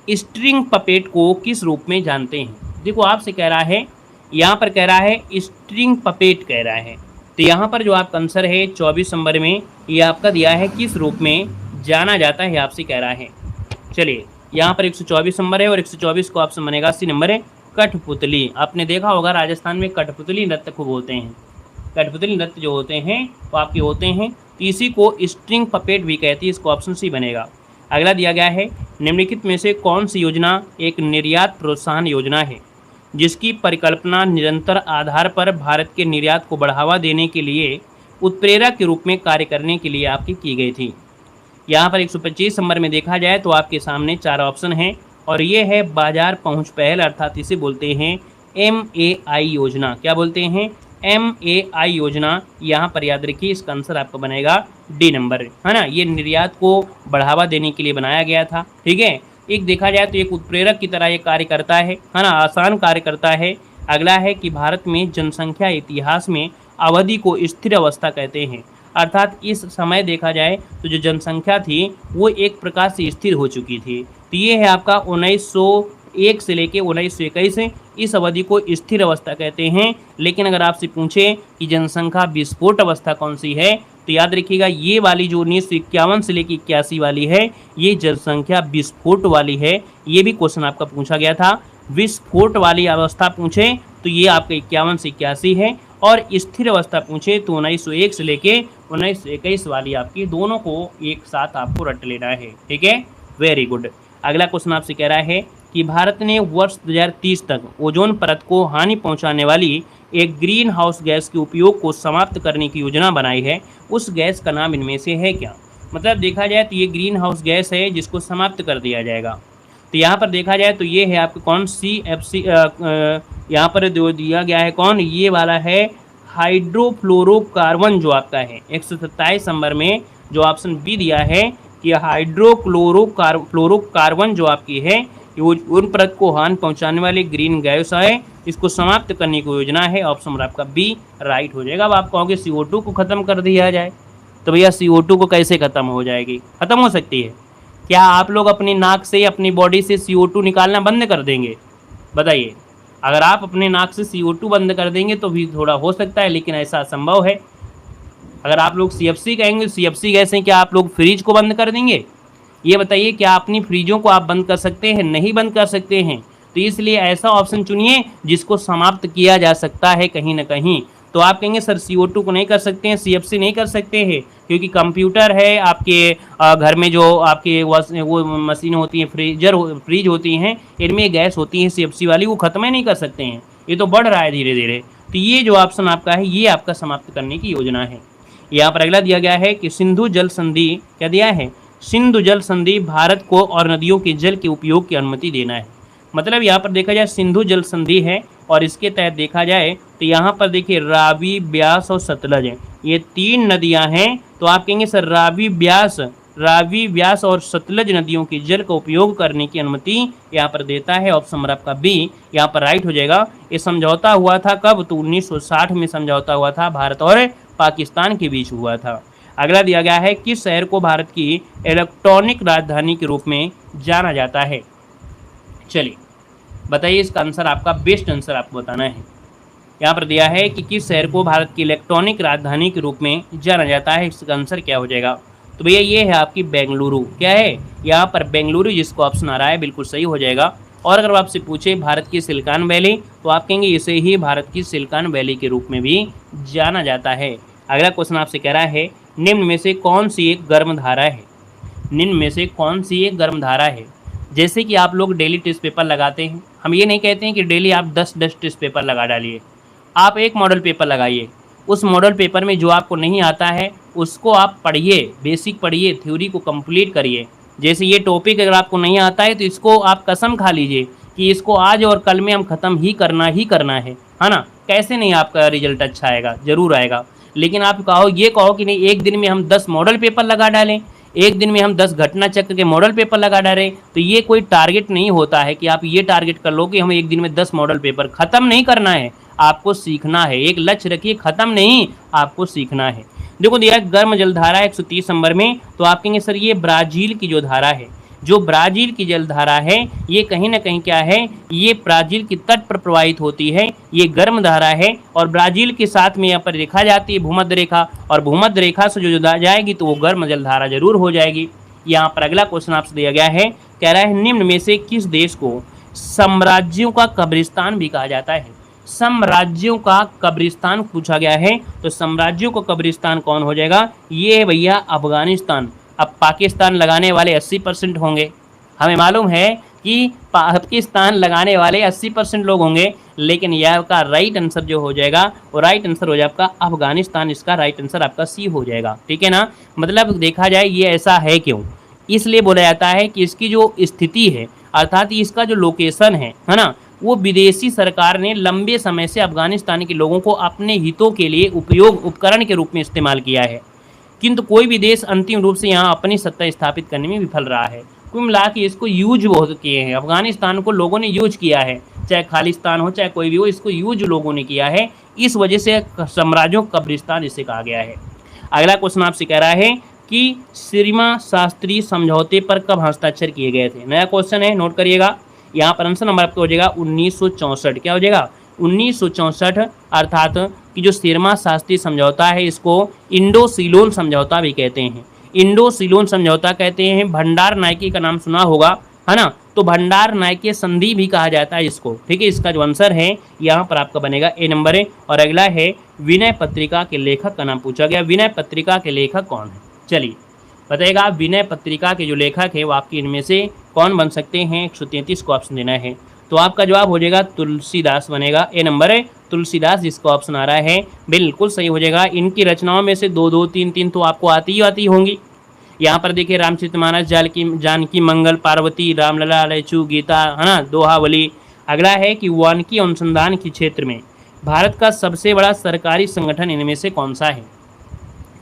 स्ट्रिंग पपेट को किस रूप में जानते हैं। देखो आपसे कह रहा है, यहाँ पर कह रहा है स्ट्रिंग पपेट कह रहा है। तो यहाँ पर जो आपका आंसर है 24 नंबर में ये आपका दिया है किस रूप में जाना जाता है, आपसे कह रहा है। चलिए यहाँ पर 124 नंबर है और 124 को ऑप्शन बनेगा सी नंबर है कठपुतली। आपने देखा होगा राजस्थान में कठपुतली नृत्य खूब होते हैं, कठपुतली नृत्य जो होते हैं वो आपके होते हैं, तो इसी को स्ट्रिंग पपेट भी कहती है, इसको ऑप्शन सी बनेगा। अगला दिया गया है निम्नलिखित में से कौन सी योजना एक निर्यात प्रोत्साहन योजना है जिसकी परिकल्पना निरंतर आधार पर भारत के निर्यात को बढ़ावा देने के लिए उत्प्रेरक के रूप में कार्य करने के लिए आपकी की गई थी। यहाँ पर 125 नंबर में देखा जाए तो आपके सामने 4 ऑप्शन हैं और ये है बाजार पहुँच पहल, अर्थात इसे बोलते हैं MAI योजना। क्या बोलते हैं, MAI योजना। यहाँ पर याद रखिए इसका आंसर आपका बनेगा डी नंबर, है ना। ये निर्यात को बढ़ावा देने के लिए बनाया गया था। ठीक है, एक देखा जाए तो एक उत्प्रेरक की तरह ये कार्य करता है ना, आसान कार्य करता है। अगला है कि भारत में जनसंख्या इतिहास में अवधि को स्थिर अवस्था कहते हैं, अर्थात इस समय देखा जाए तो जो जनसंख्या थी वो एक प्रकार से स्थिर हो चुकी थी। तो ये है आपका 1900 1901 से लेकर 1921 इस अवधि को स्थिर अवस्था कहते हैं। लेकिन अगर आपसे पूछे कि जनसंख्या विस्फोट अवस्था कौन सी है, तो याद रखिएगा ये वाली जो 1951 से लेकर 81 वाली है, ये जनसंख्या विस्फोट वाली है। ये भी क्वेश्चन आपका पूछा गया था, विस्फोट वाली अवस्था पूछे तो ये आपका 51 से 81 है, और स्थिर अवस्था पूछे तो 1901 से लेके 1921 वाली आपकी, दोनों को एक साथ आपको रट लेना है। ठीक है, वेरी गुड। अगला क्वेश्चन आपसे कह रहा है कि भारत ने वर्ष 2030 तक ओजोन परत को हानि पहुंचाने वाली एक ग्रीन हाउस गैस के उपयोग को समाप्त करने की योजना बनाई है, उस गैस का नाम इनमें से है क्या। मतलब देखा जाए तो ये ग्रीन हाउस गैस है जिसको समाप्त कर दिया जाएगा। तो यहाँ पर देखा जाए तो ये है आपको कौन CFC, यहाँ पर जो दिया गया है कौन, ये वाला है हाइड्रोफ्लोरोकार्बन जो आपका है 127 नंबर में जो ऑप्शन बी दिया है कि हाइड्रोक्लोरोकार्बन जो आपकी है वो उन परत को हानि पहुंचाने वाली ग्रीन गैस है, इसको समाप्त करने की योजना है। ऑप्शन नंबर आपका बी राइट हो जाएगा। अब आप कहोगे CO2 को खत्म कर दिया जाए, तो भैया CO2 को कैसे खत्म हो जाएगी, खत्म हो सकती है क्या? आप लोग अपनी नाक से अपनी बॉडी से CO2 निकालना बंद कर देंगे? बताइए, अगर आप अपने नाक से CO2 बंद कर देंगे तो भी थोड़ा हो सकता है, लेकिन ऐसा असंभव है। अगर आप लोग CFC कहेंगे, CFC गैस है, क्या आप लोग फ्रिज को बंद कर देंगे? ये बताइए, क्या अपनी फ्रिजों को आप बंद कर सकते हैं? नहीं बंद कर सकते हैं। तो इसलिए ऐसा ऑप्शन चुनिए जिसको समाप्त किया जा सकता है कहीं ना कहीं। तो आप कहेंगे सर CO2 को नहीं कर सकते हैं, CFC नहीं कर सकते हैं, क्योंकि कंप्यूटर है आपके घर में, जो आपके वो मशीन होती हैं, फ्रिज होती हैं, इनमें गैस होती है CFC वाली, वो खत्म ही नहीं कर सकते हैं, ये तो बढ़ रहा है धीरे धीरे। तो ये जो ऑप्शन आपका है ये आपका समाप्त करने की योजना है। यहाँ पर अगला दिया गया है कि सिंधु जल संधि, क्या दिया है, सिंधु जल संधि भारत को और नदियों के जल के उपयोग की अनुमति देना है। मतलब यहाँ पर देखा जाए सिंधु जल संधि है, और इसके तहत देखा जाए तो यहाँ पर देखिए रावी, ब्यास और सतलज है, ये 3 नदियाँ हैं। तो आप कहेंगे सर रावी, व्यास और सतलज नदियों के जल का उपयोग करने की अनुमति यहाँ पर देता है। ऑप्शन नंबर आपका बी यहाँ पर राइट हो जाएगा। ये समझौता हुआ था कब, तो 1960 में समझौता हुआ था, भारत और पाकिस्तान के बीच हुआ था। अगला दिया गया है किस शहर को भारत की इलेक्ट्रॉनिक राजधानी के रूप में जाना जाता है। चलिए बताइए, इसका आंसर आपका बेस्ट आंसर आपको बताना है। यहाँ पर दिया है कि किस शहर को भारत की इलेक्ट्रॉनिक राजधानी के रूप में जाना जाता है, इसका आंसर क्या हो जाएगा। तो भैया ये है आपकी बेंगलुरु, क्या है यहाँ पर बेंगलुरु, जिसको ऑप्शन आ रहा है बिल्कुल सही हो जाएगा। और अगर आपसे पूछे भारत की सिलिकॉन वैली, तो आप कहेंगे इसे ही भारत की सिलिकॉन वैली के रूप में भी जाना जाता है। अगला क्वेश्चन आपसे कह रहा है निम्न में से कौन सी एक गर्म धारा है, निम्न में से कौन सी एक गर्म धारा है। जैसे कि आप लोग डेली टेस्ट पेपर लगाते हैं, हम ये नहीं कहते हैं कि डेली आप 10 टेस्ट पेपर लगा डालिए, आप एक मॉडल पेपर लगाइए। उस मॉडल पेपर में जो आपको नहीं आता है उसको आप पढ़िए, बेसिक पढ़िए, थ्योरी को कंप्लीट करिए। जैसे ये टॉपिक अगर आपको नहीं आता है तो इसको आप कसम खा लीजिए कि इसको आज और कल में हम ख़त्म ही करना है ना। कैसे नहीं आपका रिजल्ट अच्छा आएगा, ज़रूर आएगा। लेकिन आप कहो कि नहीं एक दिन में हम 10 मॉडल पेपर लगा डालें, एक दिन में हम 10 घटना चक्र के मॉडल पेपर लगा डालें, तो ये कोई टारगेट नहीं होता है कि आप ये टारगेट कर लो कि हमें एक दिन में 10 मॉडल पेपर ख़त्म नहीं करना है, आपको सीखना है। एक लक्ष्य रखिए, ख़त्म नहीं, आपको सीखना है। देखो दिया गर्म जलधारा 130 नंबर में, तो आप कहेंगे सर ये ब्राज़ील की जो धारा है, जो ब्राज़ील की जलधारा है, ये कहीं ना कहीं क्या है, ये ब्राज़ील की तट पर प्रवाहित होती है, ये गर्म धारा है। और ब्राज़ील के साथ में यहाँ पर देखा जाती है भूमध्य रेखा, और भूमध्य रेखा से जो जाएगी तो वो गर्म जलधारा जरूर हो जाएगी। यहाँ पर अगला क्वेश्चन आपसे दिया गया है, कह रहा है निम्न में से किस देश को साम्राज्यों का कब्रिस्तान भी कहा जाता है। साम्राज्यों का कब्रिस्तान पूछा गया है, तो साम्राज्यों का कब्रिस्तान कौन हो जाएगा, ये है भैया अफगानिस्तान। अब पाकिस्तान लगाने वाले 80% होंगे, हमें मालूम है कि पाकिस्तान लगाने वाले 80% लोग होंगे, लेकिन यह का राइट आंसर जो हो जाएगा वो राइट आंसर हो जाएगा आपका अफगानिस्तान। इसका राइट आंसर आपका सी हो जाएगा, ठीक है ना। मतलब देखा जाए ये ऐसा है क्यों, इसलिए बोला जाता है कि इसकी जो स्थिति है, अर्थात इसका जो लोकेशन है ना, वो विदेशी सरकार ने लंबे समय से अफगानिस्तान के लोगों को अपने हितों के लिए उपकरण के रूप में इस्तेमाल किया है, किंतु कोई भी देश अंतिम रूप से यहाँ अपनी सत्ता स्थापित करने में विफल रहा है। कुल मिला के इसको यूज बहुत किए हैं, अफगानिस्तान को लोगों ने यूज किया है, चाहे खालिस्तान हो चाहे कोई भी हो, इसको यूज लोगों ने किया है। इस वजह से साम्राज्यों का कब्रिस्तान इसे कहा गया है। अगला क्वेश्चन आपसे कह रहा है कि श्रीमा शास्त्री समझौते पर कब हस्ताक्षर किए गए थे। नया क्वेश्चन है, नोट करिएगा। यहाँ पर आंसर नंबर आपका हो जाएगा 1964। क्या हो जाएगा? 1964, अर्थात कि जो सिरमा शास्त्री समझौता है इसको इंडो सिलोन समझौता भी कहते हैं। इंडो सिलोन समझौता कहते हैं। भंडार नायके का नाम सुना होगा, है ना? तो भंडार नायके संधि भी कहा जाता है इसको। ठीक है, इसका जो आंसर है यहाँ पर आपका बनेगा ए नंबर है। और अगला है विनय पत्रिका के लेखक का नाम पूछा गया। विनय पत्रिका के लेखक कौन है? चलिए बताइएगा, विनय पत्रिका के जो लेखक है वो आपके इनमें से कौन बन सकते हैं? 133 को ऑप्शन देना है। तो आपका जवाब हो जाएगा तुलसीदास बनेगा। ए नंबर है तुलसीदास, जिसका ऑप्शन आ रहा है बिल्कुल सही हो जाएगा। इनकी रचनाओं में से 2 2 3 3 तो आपको आती होंगी। यहाँ पर देखिए रामचरितमानस, जानकी मंगल, पार्वती, रामलला, लैचू, गीता, है ना, दोहावली। अगला है कि वानिकी अनुसंधान के क्षेत्र में भारत का सबसे बड़ा सरकारी संगठन इनमें से कौन सा है?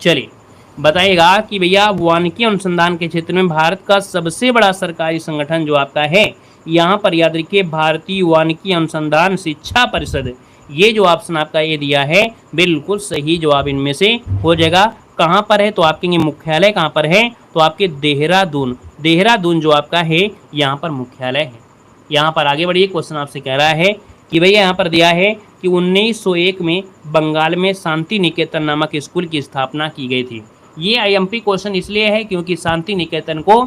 चलिए बताइएगा कि भैया वानिकी अनुसंधान के क्षेत्र में भारत का सबसे बड़ा सरकारी संगठन जो आपका है, यहाँ पर याद रखिए भारतीय वानिकी अनुसंधान शिक्षा परिषद। ये जो ऑप्शन आपका ये दिया है बिल्कुल सही जवाब इनमें से हो जाएगा। कहाँ पर है? तो आपके मुख्यालय कहाँ पर है? तो आपके देहरादून, देहरादून जो आपका है यहाँ पर मुख्यालय है। यहाँ पर आगे बढ़िए, क्वेश्चन आपसे कह रहा है कि भैया यहाँ पर दिया है कि 1901 में बंगाल में शांति निकेतन नामक स्कूल की स्थापना की गई थी। ये आईएमपी क्वेश्चन इसलिए है क्योंकि शांति निकेतन को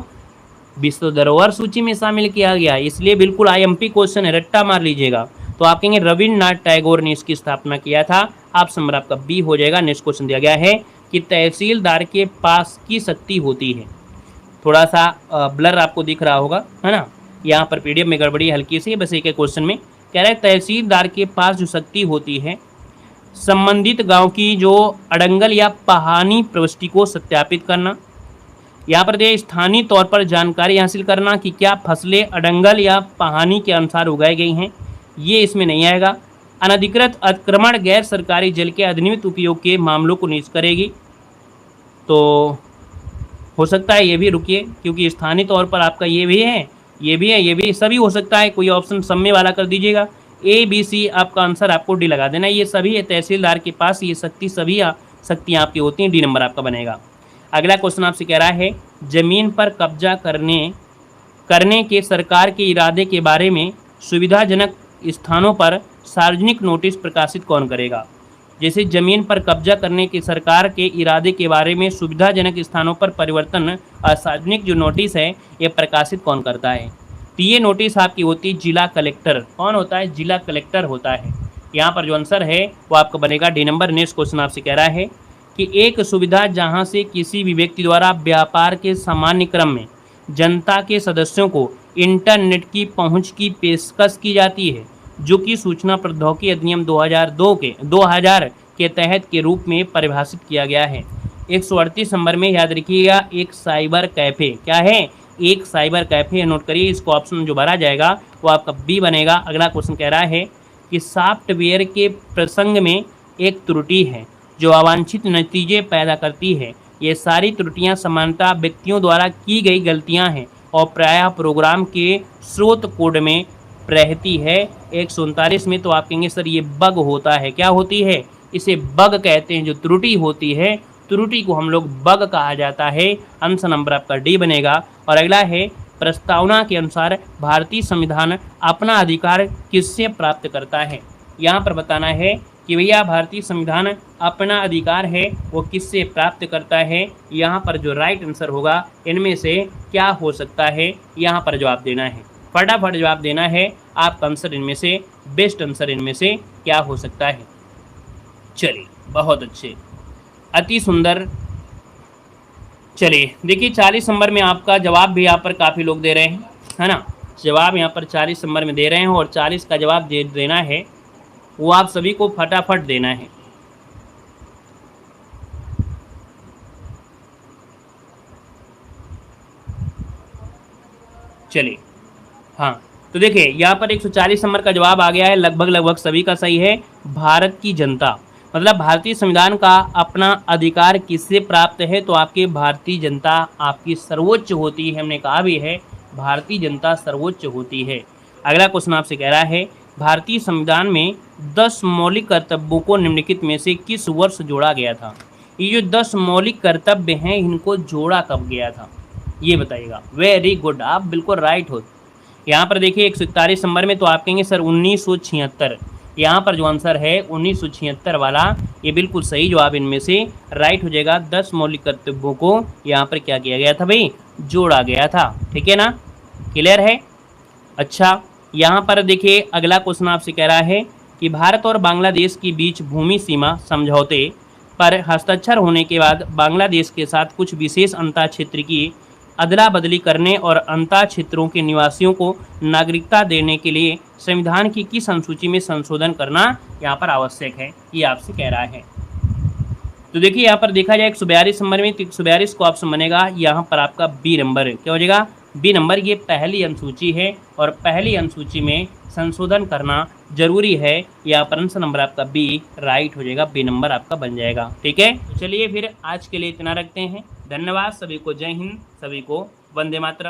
विश्व धरोहर सूची में शामिल किया गया, इसलिए बिल्कुल आईएमपी क्वेश्चन है, रट्टा मार लीजिएगा। तो आप कहेंगे रविन्द्रनाथ टैगोर ने इसकी स्थापना किया था। ऑप्शन नंबर आपका बी हो जाएगा। नेक्स्ट क्वेश्चन दिया गया है कि तहसीलदार के पास की शक्ति होती है। थोड़ा सा ब्लर आपको दिख रहा होगा, है ना, यहाँ पर पीडीएफ में गड़बड़ी हल्की सी, बस एक क्वेश्चन में कह रहा है तहसीलदार के पास जो शक्ति होती है संबंधित गांव की जो अड़ंगल या पहानी प्रविष्टि को सत्यापित करना। यहाँ पर दे स्थानीय तौर पर जानकारी हासिल करना कि क्या फसलें अड़ंगल या पहानी के अनुसार उगाई गई हैं, ये इसमें नहीं आएगा। अनधिकृत अतिक्रमण, गैर सरकारी जल के अनियमित उपयोग के मामलों को निश्चित करेगी। तो हो सकता है ये भी, रुकिए, क्योंकि स्थानीय तौर पर आपका ये भी है, ये भी है, ये भी, सभी हो सकता है। कोई ऑप्शन सब में वाला कर दीजिएगा। ए बी सी आपका आंसर आपको डी लगा देना। ये सभी है, तहसीलदार के पास ये सभी शक्तियाँ आपकी होती हैं। डी नंबर आपका बनेगा। अगला क्वेश्चन आपसे कह रहा है जमीन पर कब्जा करने के सरकार के इरादे के बारे में सुविधाजनक स्थानों पर सार्वजनिक नोटिस प्रकाशित कौन करेगा? जैसे जमीन पर कब्जा करने के सरकार के इरादे के बारे में सुविधाजनक स्थानों पर परिवर्तन और सार्वजनिक जो नोटिस है ये प्रकाशित कौन करता है? तो ये नोटिस आपकी होती है जिला कलेक्टर। कौन होता है? जिला कलेक्टर होता है। यहाँ पर जो आंसर है वो आपका बनेगा डी नंबर। नेक्स्ट क्वेश्चन आपसे कह रहा है कि एक सुविधा जहाँ से किसी भी व्यक्ति द्वारा व्यापार के सामान्य क्रम में जनता के सदस्यों को इंटरनेट की पहुँच की पेशकश की जाती है, जो कि सूचना प्रौद्योगिकी अधिनियम 2000 के तहत के रूप में परिभाषित किया गया है। 138 नंबर में याद रखिएगा एक साइबर कैफ़े। क्या है? एक साइबर कैफ़े। नोट करिए, इसको ऑप्शन जो भरा जाएगा वो आपका बी बनेगा। अगला क्वेश्चन कह रहा है कि सॉफ्टवेयर के प्रसंग में एक त्रुटि है जो अवांछित नतीजे पैदा करती है। ये सारी त्रुटियां सामान्यतः व्यक्तियों द्वारा की गई गलतियां हैं और प्रायः प्रोग्राम के स्रोत कोड में रहती है। 139 में तो आप कहेंगे सर ये बग होता है। क्या होती है? इसे बग कहते हैं। जो त्रुटि होती है, त्रुटि को हम लोग बग कहा जाता है। आंसर नंबर आपका डी बनेगा। और अगला है प्रस्तावना के अनुसार भारतीय संविधान अपना अधिकार किससे प्राप्त करता है? यहाँ पर बताना है कि भैया भारतीय संविधान अपना अधिकार है वो किससे प्राप्त करता है। यहाँ पर जो राइट आंसर होगा इनमें से क्या हो सकता है, यहाँ पर जवाब देना है। फटाफट जवाब देना है। आपका आंसर इनमें से, बेस्ट आंसर इनमें से क्या हो सकता है? चलिए बहुत अच्छे, अति सुंदर। चलिए देखिए 40 नंबर में आपका जवाब भी यहाँ पर काफ़ी लोग दे रहे हैं, है ना। जवाब यहाँ पर 40 नंबर में दे रहे हैं और 40 का जवाब देना है वो आप सभी को फटाफट देना है। चलिए हाँ, तो देखिए यहाँ पर 140 नंबर का जवाब आ गया है। लगभग सभी का सही है। भारत की जनता, मतलब भारतीय संविधान का अपना अधिकार किससे प्राप्त है? तो आपके भारतीय जनता आपकी सर्वोच्च होती है। हमने कहा भी है भारतीय जनता सर्वोच्च होती है। अगला क्वेश्चन आपसे कह रहा है भारतीय संविधान में 10 मौलिक कर्तव्यों को निम्नलिखित में से किस वर्ष जोड़ा गया था? ये जो 10 मौलिक कर्तव्य हैं इनको जोड़ा कब गया था ये बताइएगा। वेरी गुड, आप बिल्कुल राइट हो। यहाँ पर देखिए 141 नंबर में तो आप कहेंगे सर 1976। यहाँ पर जो आंसर है 1976 वाला, ये बिल्कुल सही जवाब इनमें से राइट हो जाएगा। 10 मौलिक कर्तव्यों को यहाँ पर क्या किया गया था भाई, जोड़ा गया था। ठीक है ना, क्लियर है। अच्छा, यहाँ पर देखिए अगला क्वेश्चन आपसे कह रहा है कि भारत और बांग्लादेश के बीच भूमि सीमा समझौते पर हस्ताक्षर होने के बाद बांग्लादेश के साथ कुछ विशेष अंतः क्षेत्र की अदला बदली करने और अंतः क्षेत्रों के निवासियों को नागरिकता देने के लिए संविधान की किस अनुसूची में संशोधन करना यहाँ पर आवश्यक है, ये आपसे कह रहा है। तो देखिए यहाँ पर देखा जाए 142 नंबर में, तो 142 को ऑप्शन बनेगा यहाँ पर आपका बी नंबर। क्या हो जाएगा, बी नंबर। ये पहली अनुसूची है और पहली अनुसूची में संशोधन करना जरूरी है। यहाँ पर आंसर नंबर आपका बी राइट हो जाएगा, बी नंबर आपका बन जाएगा। ठीक है, तो चलिए फिर आज के लिए इतना रखते हैं। धन्यवाद सभी को, जय हिंद, सभी को वंदे मातरम।